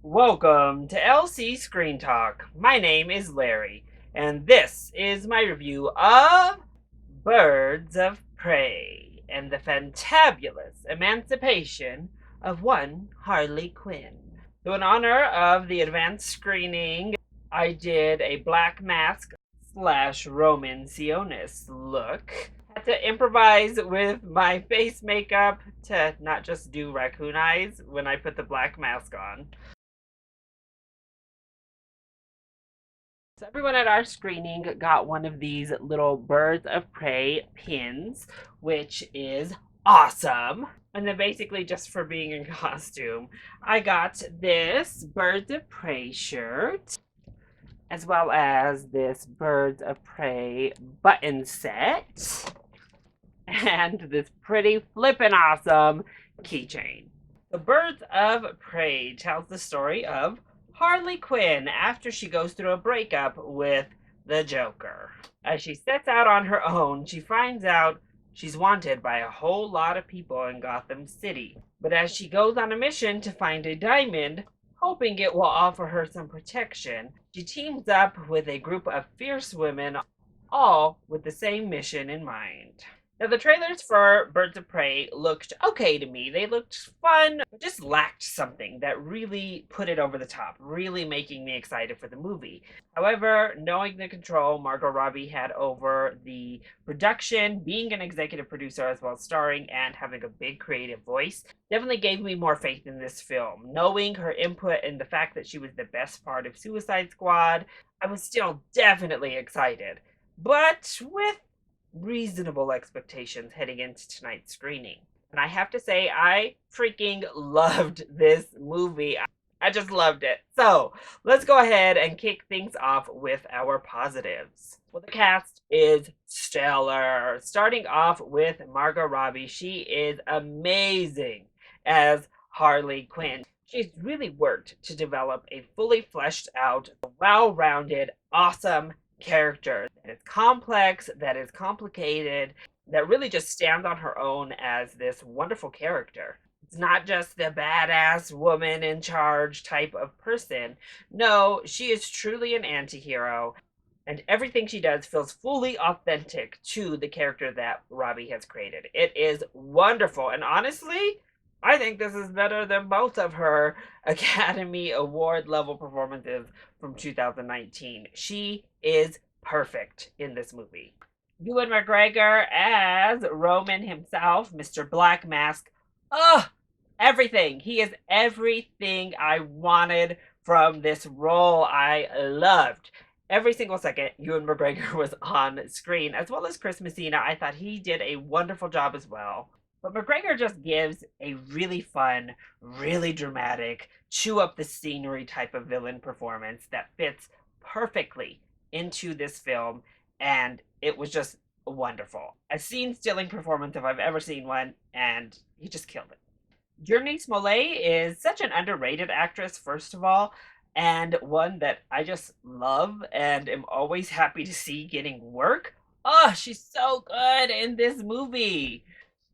Welcome to LC Screen Talk. My name is Larry, and this is my review of Birds of Prey and the Fantabulous Emancipation of one Harley Quinn. So, in honor of the advanced screening, I did a black mask slash Roman Sionist look. Had to improvise with my face makeup to not just do raccoon eyes when I put the black mask on. So everyone at our screening got one of these little Birds of Prey pins, which is awesome. And then basically just for being in costume, I got this Birds of Prey shirt, as well as this Birds of Prey button set, and this pretty flippin' awesome keychain. The Birds of Prey tells the story of Harley Quinn after she goes through a breakup with the Joker. As she sets out on her own, she finds out she's wanted by a whole lot of people in Gotham City. But as she goes on a mission to find a diamond, hoping it will offer her some protection, she teams up with a group of fierce women, all with the same mission in mind. Now, the trailers for Birds of Prey looked okay to me. They looked fun, but just lacked something that really put it over the top, really making me excited for the movie. However, knowing the control Margot Robbie had over the production, being an executive producer as well as starring and having a big creative voice, definitely gave me more faith in this film. Knowing her input and the fact that she was the best part of Suicide Squad, I was still definitely excited. But with reasonable expectations heading into tonight's screening. And I have to say, I freaking loved this movie. I just loved it. So let's go ahead and kick things off with our positives. Well, the cast is stellar. Starting off with Margot Robbie, she is amazing as Harley Quinn. She's really worked to develop a fully fleshed out, well rounded, awesome character that is complex, that is complicated, that really just stands on her own as this wonderful character. It's not just the badass woman in charge type of person. No, she is truly an anti-hero, and everything she does feels fully authentic to the character that Robbie has created. It is wonderful, and honestly, I think this is better than both of her Academy Award level performances from 2019. She is perfect in this movie. Ewan McGregor as Roman himself, Mr. Black Mask. Ugh, everything. He is everything I wanted from this role. I loved every single second Ewan McGregor was on screen, as well as Chris Messina. I thought he did a wonderful job as well. But McGregor just gives a really fun, really dramatic, chew up the scenery type of villain performance that fits perfectly into this film, and it was just wonderful. A scene stealing performance if I've ever seen one, and he just killed it. Journey Smollett is such an underrated actress, first of all, and one that I just love and am always happy to see getting work. Oh, she's so good in this movie.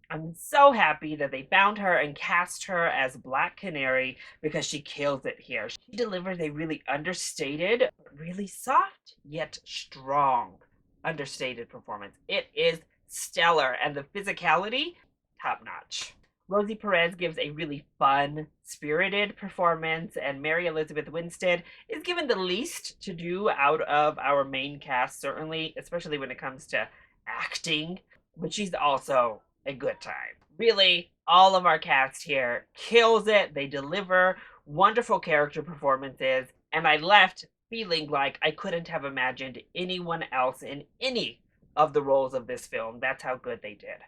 I'm so happy that they found her and cast her as Black Canary because she kills it here. She delivers a really understated, but really soft yet strong understated performance. It is stellar, and the physicality, top notch. Rosie Perez gives a really fun, spirited performance, and Mary Elizabeth Winstead is given the least to do out of our main cast, certainly, especially when it comes to acting, but she's also a good time. Really, all of our cast here kills it. They deliver wonderful character performances, and I left feeling like I couldn't have imagined anyone else in any of the roles of this film. That's how good they did.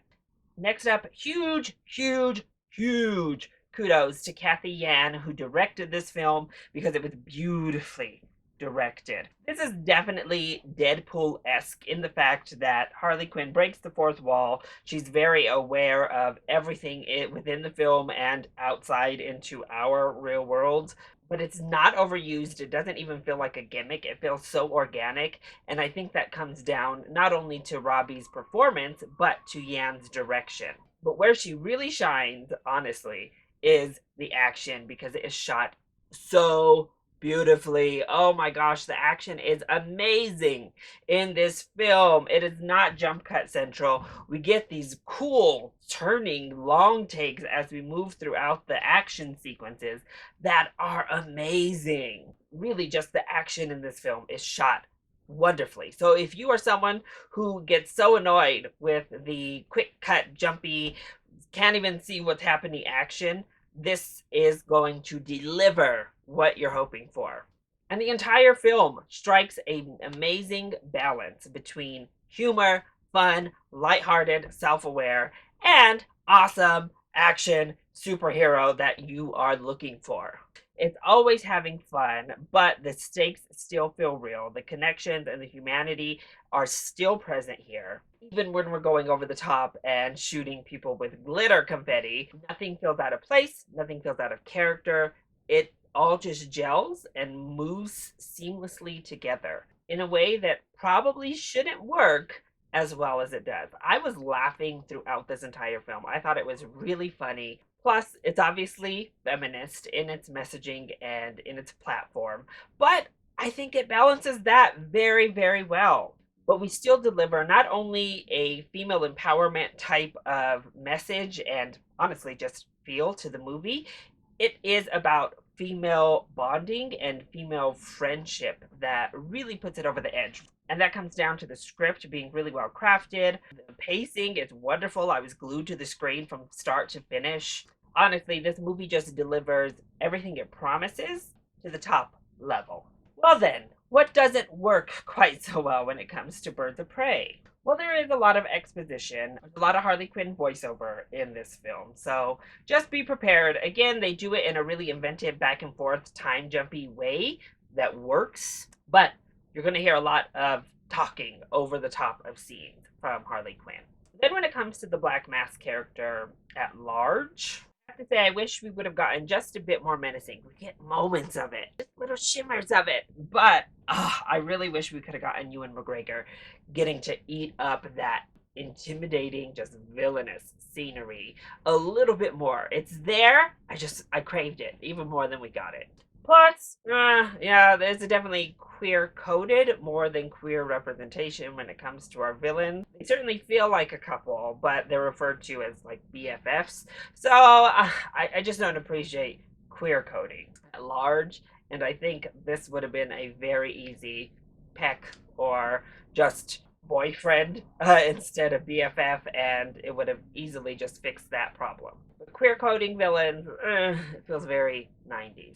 Next up, huge, huge, huge kudos to Kathy Yan, who directed this film because it was beautifully directed. This is definitely Deadpool-esque in the fact that Harley Quinn breaks the fourth wall. She's very aware of everything within the film and outside into our real world. But it's not overused. It doesn't even feel like a gimmick. It feels so organic. And I think that comes down not only to Robbie's performance, but to Yan's direction. But where she really shines, honestly, is the action because it is shot so beautifully. Oh my gosh, the action is amazing in this film. It is not jump cut central. We get these cool turning long takes as we move throughout the action sequences that are amazing. Really, just the action in this film is shot wonderfully. So if you are someone who gets so annoyed with the quick cut, jumpy, can't even see what's happening action, this is going to deliver what you're hoping for. And the entire film strikes an amazing balance between humor, fun, lighthearted, self aware, and awesome action superhero that you are looking for. It's always having fun, but the stakes still feel real. The connections and the humanity are still present here. Even when we're going over the top and shooting people with glitter confetti, nothing feels out of place, nothing feels out of character. It all just gels and moves seamlessly together in a way that probably shouldn't work as well as it does. I was laughing throughout this entire film. I thought it was really funny. Plus, it's obviously feminist in its messaging and in its platform, but I think it balances that very, very well. But we still deliver not only a female empowerment type of message and honestly just feel to the movie, it is about female bonding and female friendship that really puts it over the edge. And that comes down to the script being really well crafted. The pacing is wonderful. I was glued to the screen from start to finish. Honestly, this movie just delivers everything it promises to the top level. Well, then, what doesn't work quite so well when it comes to Birds of Prey? Well, there is a lot of exposition, a lot of Harley Quinn voiceover in this film. So just be prepared. Again, they do it in a really inventive back and forth, time jumpy way that works. But you're going to hear a lot of talking over the top of scenes from Harley Quinn. Then when it comes to the Black Mask character at large, I have to say I wish we would have gotten just a bit more menacing. We get moments of it, just little shimmers of it. But I really wish we could have gotten Ewan McGregor getting to eat up that intimidating, just villainous scenery a little bit more. It's there. I craved it even more than we got it. Plus, yeah, there's a definitely queer coded more than queer representation when it comes to our villains. They certainly feel like a couple, but they're referred to as like BFFs. So I just don't appreciate queer coding at large. And I think this would have been a very easy peck or just boyfriend instead of BFF, and it would have easily just fixed that problem. But queer coding villains, it feels very 90s.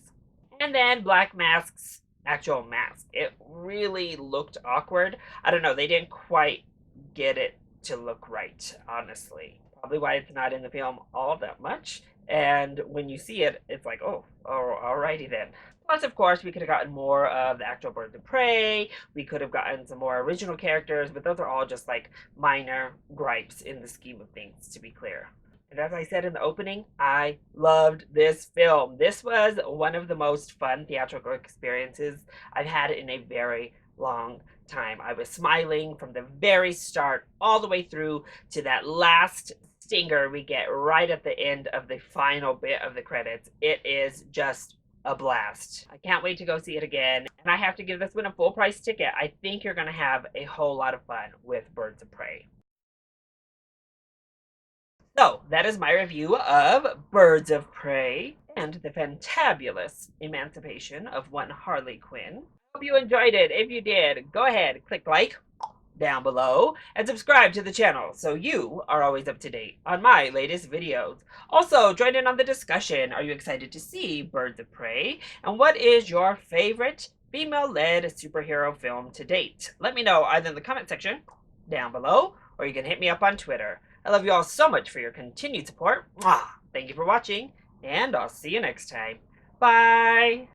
And then Black Mask's actual mask. It really looked awkward. I don't know, they didn't quite get it to look right, honestly. Probably why it's not in the film all that much. And when you see it, it's like, oh, alrighty then. Plus, of course, we could have gotten more of the actual Birds of Prey. We could have gotten some more original characters, but those are all just like minor gripes in the scheme of things, to be clear. And as I said in the opening, I loved this film. This was one of the most fun theatrical experiences I've had in a very long time. I was smiling from the very start all the way through to that last stinger we get right at the end of the final bit of the credits. It is just a blast. I can't wait to go see it again. And I have to give this one a full price ticket. I think you're going to have a whole lot of fun with Birds of Prey. So, that is my review of Birds of Prey and the fantabulous emancipation of one Harley Quinn. Hope you enjoyed it. If you did, go ahead, click like down below and subscribe to the channel so you are always up to date on my latest videos. Also, join in on the discussion. Are you excited to see Birds of Prey? And what is your favorite female-led superhero film to date? Let me know either in the comment section down below or you can hit me up on Twitter. I love you all so much for your continued support. Thank you for watching, and I'll see you next time. Bye!